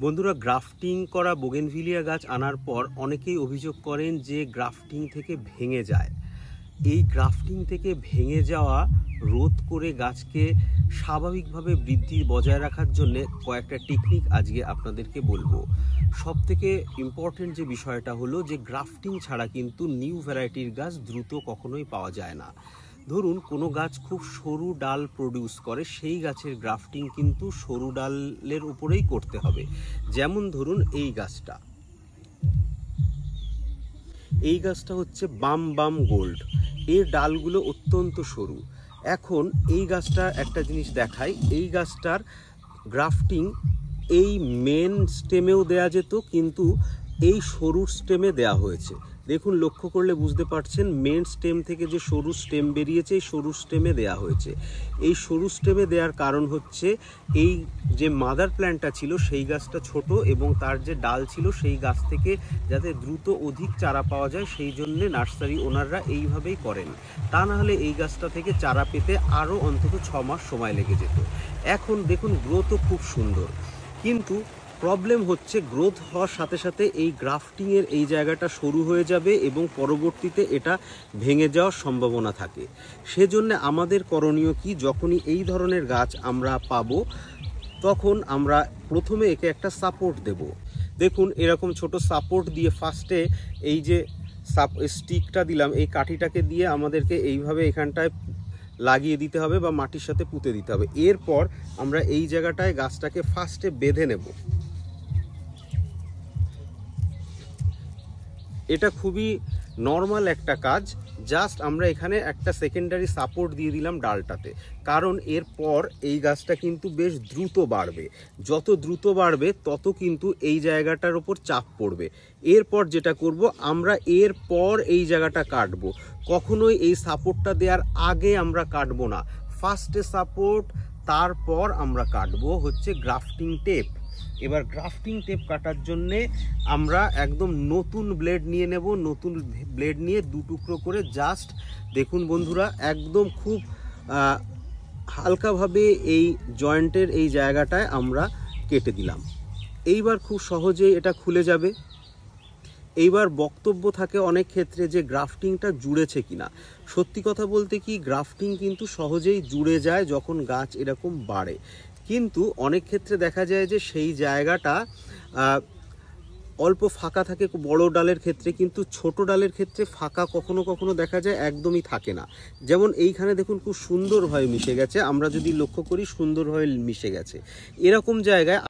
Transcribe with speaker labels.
Speaker 1: বন্ধুরা, গ্রাফটিং করা বোগেনভিলিয়া গাছ আনার পর অনেকেই অভিযোগ করেন যে গ্রাফটিং থেকে ভেঙে যায়। এই গ্রাফটিং থেকে ভেঙে যাওয়া রোধ করে গাছকে স্বাভাবিকভাবে বৃদ্ধি বজায় রাখার জন্য কয়েকটা টেকনিক আজকে আপনাদেরকে বলবো। সব থেকে ইম্পর্টেন্ট যে বিষয়টা হলো যে গ্রাফটিং ছাড়া কিন্তু নিউ ভ্যারাইটির গাছ দ্রুত কখনোই পাওয়া যায় না। ধরুন কোনো গাছ খুব সরু ডাল প্রডিউস করে, সেই গাছের গ্রাফটিং কিন্তু সরু ডালের উপরেই করতে হবে। যেমন ধরুন এই গাছটা হচ্ছে বাম গোল্ড, এর ডালগুলো অত্যন্ত সরু। এখন এই গাছটা একটা জিনিস দেখাই, এই গাছটার গ্রাফটিং এই মেন স্টেমেও দেয়া যেত, কিন্তু এই সরু স্টেমে দেয়া হয়েছে। দেখুন, লক্ষ্য করলে বুঝতে পারছেন মেন স্টেম থেকে যে সরু স্টেম বেরিয়েছে এই সরু স্টেমে দেয়া হয়েছে। এই সরু স্টেমে দেওয়ার কারণ হচ্ছে এই যে মাদার প্ল্যান্টটা ছিল সেই গাছটা ছোট এবং তার যে ডাল ছিল সেই গাছ থেকে যাতে দ্রুত অধিক চারা পাওয়া যায় সেই জন্যে নার্সারি ওনাররা এইভাবেই করেন। তা না হলে এই গাছটা থেকে চারা পেতে আরও অন্তত 6 মাস সময় লেগে যেত। এখন দেখুন গ্রোথও খুব সুন্দর, কিন্তু প্রবলেম হচ্ছে গ্রোথ হওয়ার সাথে সাথে এই গ্রাফটিংয়ের এই জায়গাটা সরু হয়ে যাবে এবং পরবর্তীতে এটা ভেঙে যাওয়ার সম্ভাবনা থাকে। সেজন্য আমাদের করণীয় কি, যখনই এই ধরনের গাছ আমরা পাবো তখন আমরা প্রথমে একে একটা সাপোর্ট দেব। দেখুন এরকম ছোট সাপোর্ট দিয়ে ফার্স্টে এই যে স্টিকটা দিলাম, এই কাঠিটাকে দিয়ে আমাদেরকে এইভাবে এখানটায় লাগিয়ে দিতে হবে বা মাটির সাথে পুঁতে দিতে হবে। এরপর আমরা এই জায়গাটায় গাছটাকে ফার্স্টে বেঁধে নেব। এটা খুবই নর্মাল একটা কাজ, জাস্ট আমরা এখানে একটা সেকেন্ডারি সাপোর্ট দিয়ে দিলাম ডালটাতে, কারণ এরপর এই গাছটা কিন্তু বেশ দ্রুত বাড়বে। যত দ্রুত বাড়বে তত কিন্তু এই জায়গাটার ওপর চাপ পড়বে। এরপর যেটা করব, আমরা এরপর এই জায়গাটা কাটবো। কখনোই এই সাপোর্টটা দেওয়ার আগে আমরা কাটবো না, ফার্স্টে সাপোর্ট তারপর আমরা কাটবো হচ্ছে গ্রাফটিং টেপ। এবার গ্রাফটিং টেপ কাটার জন্যে আমরা একদম নতুন ব্লেড নিয়ে নেব। নতুন ব্লেড নিয়ে 2 টুকরো করে জাস্ট দেখুন বন্ধুরা, একদম খুব হালকাভাবে এই জয়েন্টের এই জায়গাটায় আমরা কেটে দিলাম। এইবার খুব সহজেই এটা খুলে যাবে। এইবার বক্তব্য থাকে অনেক ক্ষেত্রে যে গ্রাফটিংটা জুড়েছে কিনা। সত্যি কথা বলতে কি, গ্রাফটিং কিন্তু সহজেই জুড়ে যায় যখন গাছ এরকম বাড়ে, কিন্তু অনেক ক্ষেত্রে দেখা যায় যে সেই জায়গাটা অল্প ফাঁকা থাকে বড় ডালের ক্ষেত্রে, কিন্তু ছোট ডালের ক্ষেত্রে ফাঁকা কখনো কখনো দেখা যায় একদমই থাকে না। যেমন এইখানে দেখুন খুব সুন্দরভাবে মিশে গেছে, আমরা যদি লক্ষ্য করি সুন্দরভাবে মিশে গেছে। এরকম জায়গায়